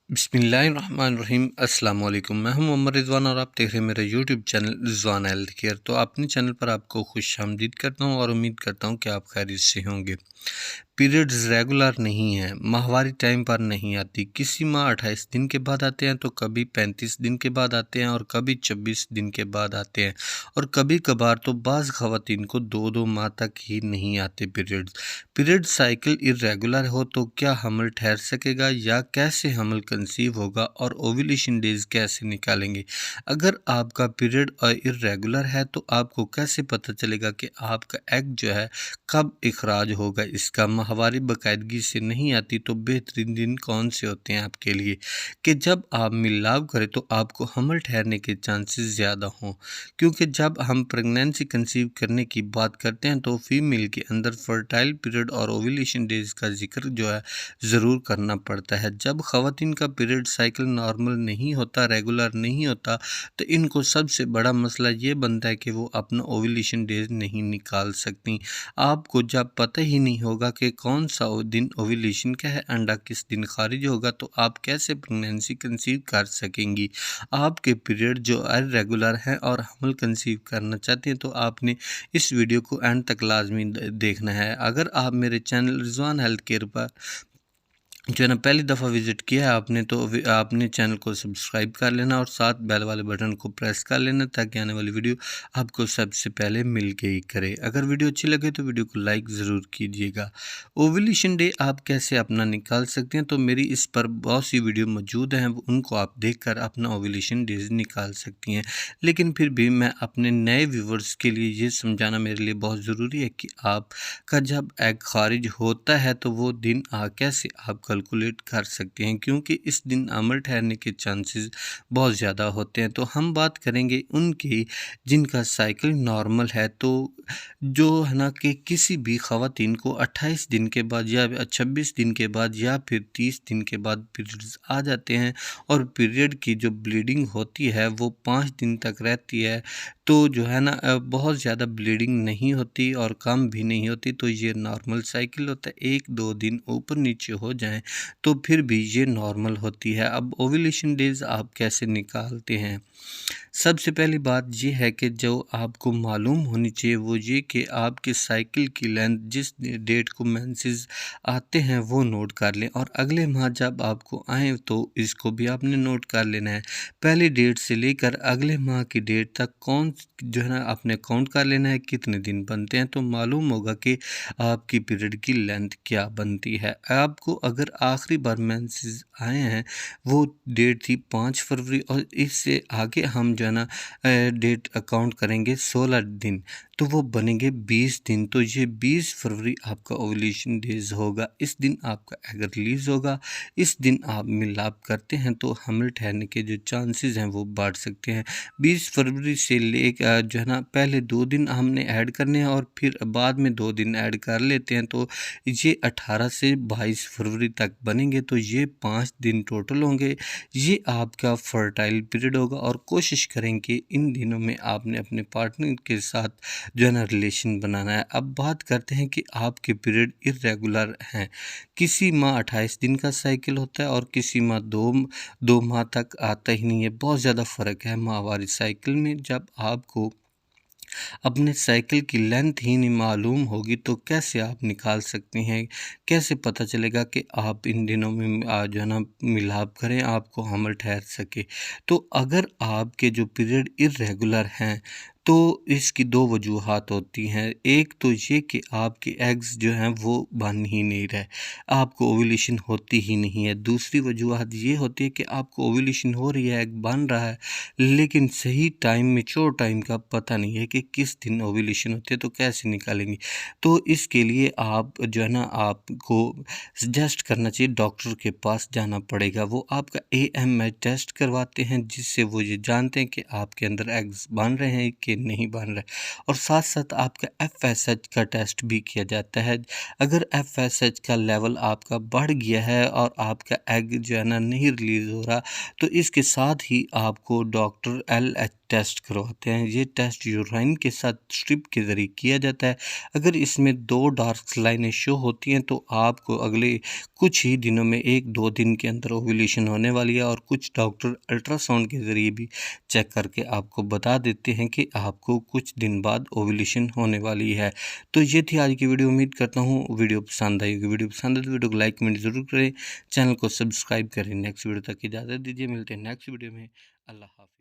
बिस्मिल्लाहिर्रहमानिर्रहीम अस्सलाम वालेकुम। मैं हूं मोहम्मद रिजवान और आप देख रहे हैं मेरा YouTube channel Rizwan health care. तो अपने चैनल पर आपको खुशामदीद करता हूं और उम्मीद करता हूं कि आप खैरियत से होंगे। पीरियड्स रेगुलर नहीं हैं, माहवारी टाइम पर नहीं आती। किसी माह 28 दिन के बाद आते हैं तो कभी 35 दिन के बाद आते हैं और कभी 26 दिन के बाद आते हैं और कभी कभार तो बाज़ ख़वातीन को 2-2 माह तक ही नहीं आते पीरियड्स। पीरियड साइकिल इरेगुलर हो तो क्या हमल ठहर सकेगा या कैसे हमल कंसीव होगा और ओव्यूलेशन डेज कैसे निकालेंगे? अगर आपका पीरियड इरेगुलर है तो आपको कैसे पता चलेगा कि आपका एग जो है कब इखराज होगा? इसका माहवारी बाकायदगी से नहीं आती तो बेहतरीन दिन कौन से होते हैं आपके लिए कि जब आप मिलाव करें तो आपको हमल ठहरने के चांसेस ज़्यादा हों? क्योंकि जब हम प्रेगनेंसी कंसीव करने की बात करते हैं तो फीमेल के अंदर फर्टाइल पीरियड और ओव्यूलेशन डेज का जिक्र जो है ज़रूर करना पड़ता है। जब ख़वातीन का पीरियड साइकिल नॉर्मल नहीं होता, रेगुलर नहीं होता, तो इनको सबसे बड़ा मसला ये बनता है कि वो अपना ओव्यूलेशन डेज नहीं निकाल सकती। आपको जब पता ही नहीं होगा कि कौन सा दिन ओव्यूलेशन का है, अंडा किस दिन खारिज होगा, तो आप कैसे प्रेगनेंसी कंसीव कर सकेंगी? आपके पीरियड जो इरेगुलर हैं और हमल कंसीव करना चाहते हैं तो आपने इस वीडियो को एंड तक लाजमी देखना है। अगर आप मेरे चैनल रिजवान हेल्थ केयर पर जो है ना पहली दफ़ा विज़िट किया है आपने तो आपने चैनल को सब्सक्राइब कर लेना और साथ बेल वाले बटन को प्रेस कर लेना ताकि आने वाली वीडियो आपको सबसे पहले मिल गई करे। अगर वीडियो अच्छी लगे तो वीडियो को लाइक ज़रूर कीजिएगा। ओव्यूलेशन डे आप कैसे अपना निकाल सकते हैं, तो मेरी इस पर बहुत सी वीडियो मौजूद हैं, उनको आप देख कर अपना ओव्यूलेशन डेज निकाल सकती हैं। लेकिन फिर भी मैं अपने नए व्यूवर्स के लिए ये समझाना मेरे लिए बहुत ज़रूरी है कि आपका जब एग खारिज होता है तो वो दिन कैसे आप कैलकुलेट कर सकते हैं, क्योंकि इस दिन अमल ठहरने के चांसेस बहुत ज़्यादा होते हैं। तो हम बात करेंगे उनकी जिनका साइकिल नॉर्मल है, तो जो है ना कि किसी भी ख़वातीन को 28 दिन के बाद या 26 दिन के बाद या फिर 30 दिन के बाद पीरियड्स आ जाते हैं और पीरियड की जो ब्लीडिंग होती है वो 5 दिन तक रहती है, तो जो है ना बहुत ज़्यादा ब्लीडिंग नहीं होती और कम भी नहीं होती, तो ये नॉर्मल साइकिल होता है। 1-2 दिन ऊपर नीचे हो जाएं तो फिर भी ये नॉर्मल होती है। अब ओव्यूलेशन डेज आप कैसे निकालते हैं? सबसे पहली बात ये है कि जो आपको मालूम होनी चाहिए वो ये कि आपके साइकिल की लेंथ जिस डेट को मेंसेस आते हैं वो नोट कर लें और अगले माह जब आपको आए तो इसको भी आपने नोट कर लेना है। पहली डेट से लेकर अगले माह की डेट तक कौन जो है ना आपने काउंट कर लेना है कितने दिन बनते हैं, तो मालूम होगा कि आपकी पीरियड की लेंथ क्या बनती है। आपको अगर आखिरी बार मेंसेस आए हैं वो डेट थी 5 फरवरी और इससे आगे हम जो है ना डेट अकाउंट करेंगे 16 दिन, तो वो बनेंगे 20 दिन। तो ये 20 फरवरी आपका ओव्यूलेशन डेज होगा। इस दिन आपका एग रिलीज़ होगा। इस दिन आप मिलाप करते हैं तो हमल ठहरने के जो चांसेस हैं वो बढ़ सकते हैं। 20 फरवरी से लेकर जो है ना पहले 2 दिन हमने ऐड करने हैं और फिर बाद में 2 दिन ऐड कर लेते हैं, तो ये 18 से 22 फरवरी तक बनेंगे। तो ये 5 दिन टोटल होंगे। ये आपका फर्टाइल पीरियड होगा और कोशिश करें कि इन दिनों में आपने अपने पार्टनर के साथ जो है ना रिलेशन बनाना है। अब बात करते हैं कि आपके पीरियड इरेगुलर हैं। किसी माह 28 दिन का साइकिल होता है और किसी माह दो माह तक आता ही नहीं है। बहुत ज़्यादा फ़र्क है माहवारी साइकिल में। जब आपको अपने साइकिल की लेंथ ही नहीं मालूम होगी तो कैसे आप निकाल सकते हैं? कैसे पता चलेगा कि आप इन दिनों में जो है ना मिलाप करें आपको हमल ठहर सके? तो अगर आपके जो पीरियड इर्रेगुलर हैं तो इसकी 2 वजूहात होती हैं। एक तो ये कि आपके एग्स जो हैं वो बन ही नहीं रहे, आपको ओव्यूलेशन होती ही नहीं है। दूसरी वजूहात ये होती है कि आपको ओव्यूलेशन हो रही है, एग बन रहा है, लेकिन सही टाइम मैच्योर टाइम का पता नहीं है कि किस दिन ओव्यूलेशन होती है, तो कैसे निकालेंगे? तो इसके लिए आप जो है ना आपको सजेस्ट करना चाहिए डॉक्टर के पास जाना पड़ेगा। वो आपका AMH टेस्ट करवाते हैं जिससे वो ये जानते हैं कि आपके अंदर एग्स बन रहे हैं कि नहीं बन रहे, और साथ साथ आपका FSH का टेस्ट भी किया जाता है। अगर FSH का लेवल आपका बढ़ गया है और आपका एग जो है ना नहीं रिलीज़ हो रहा, तो इसके साथ ही आपको डॉक्टर LH टेस्ट करवाते हैं। ये टेस्ट यूराइन के साथ स्ट्रिप के ज़रिए किया जाता है। अगर इसमें 2 डार्क लाइनें शो होती हैं तो आपको अगले कुछ ही दिनों में 1-2 दिन के अंदर ओव्यूलेशन होने वाली है, और कुछ डॉक्टर अल्ट्रासाउंड के ज़रिए भी चेक करके आपको बता देते हैं कि आपको कुछ दिन बाद ओव्यूलेशन होने वाली है। तो ये थी आज की वीडियो। उम्मीद करता हूँ वीडियो पसंद आई होगी। वीडियो पसंद है तो वीडियो को लाइक कमेंट ज़रूर करें, चैनल को सब्सक्राइब करें। नेक्स्ट वीडियो तक इजाज़त दीजिए, मिलते हैं नेक्स्ट वीडियो में। अल्लाह हाफ़िज़।